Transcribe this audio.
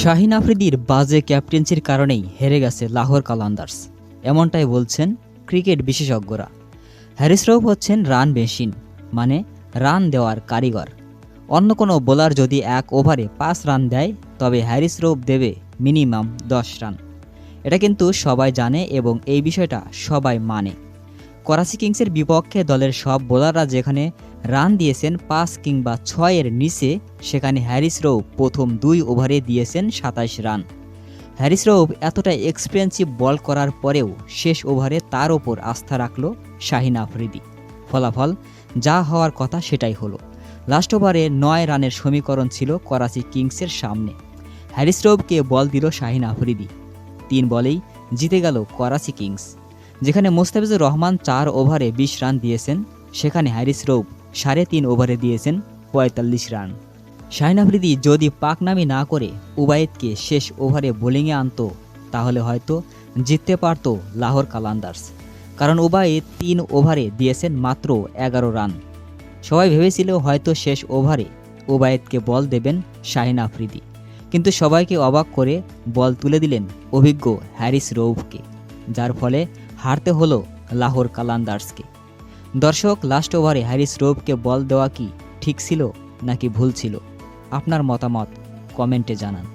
শাহিন আফ্রিদির বাজে ক্যাপ্টেন্সির কারণেই হেরে গেছে লাহোর কালান্দার্স, এমনটাই বলছেন ক্রিকেট বিশেষজ্ঞরা। হ্যারিস রৌফ হচ্ছেন রান মেশিন, মানে রান দেওয়ার কারিগর। অন্য কোনো বোলার যদি এক ওভারে 5 রান দেয়, তবে হ্যারিস রৌফ দেবে মিনিমাম 10 রান। এটা কিন্তু সবাই জানে এবং এই বিষয়টা সবাই মানে। করাচি কিংসের বিপক্ষে দলের সব বোলাররা যেখানে রান দিয়েছেন 5 কিংবা 6 এর নিচে, সেখানে হ্যারিস রৌফ প্রথম 2 ওভারে দিয়েছেন 27 রান। হ্যারিস রৌফ এতটা এক্সপেন্সিভ বল করার পরেও শেষ ওভারে তার ওপর আস্থা রাখল শাহিন আফ্রিদি। ফলাফল যা হওয়ার কথা সেটাই হলো। লাস্ট ওভারে 9 রানের সমীকরণ ছিল করাচি কিংসের সামনে। হ্যারিস রৌফকে বল দিল শাহিন আফ্রিদি। 3 বলেই জিতে গেল করাচি কিংস। যেখানে মোস্তাফিজুর রহমান 4 ওভারে 20 রান দিয়েছেন, সেখানে হ্যারিস রৌফ 3.5 ওভারে দিয়েছেন 45 রান। শাহিন আফ্রিদি যদি পাকনামি না করে উবায়েদকে শেষ ওভারে বোলিংয়ে আনতো, তাহলে হয়তো জিততে পারত লাহোর কালান্দার্স। কারণ উবায়েদ 3 ওভারে দিয়েছেন মাত্র 11 রান। সবাই ভেবেছিল হয়তো শেষ ওভারে উবায়েদকে বল দেবেন শাহিন আফ্রিদি, কিন্তু সবাইকে অবাক করে বল তুলে দিলেন অভিজ্ঞ হ্যারিস রৌফকে, যার ফলে হারতে হলো লাহোর কালান্দার্সকে। দর্শক, লাস্ট ওভারে হ্যারিস রৌফকে বল দেওয়া কি ঠিক ছিল নাকি ভুল ছিল? আপনার মতামত কমেন্টে জানান।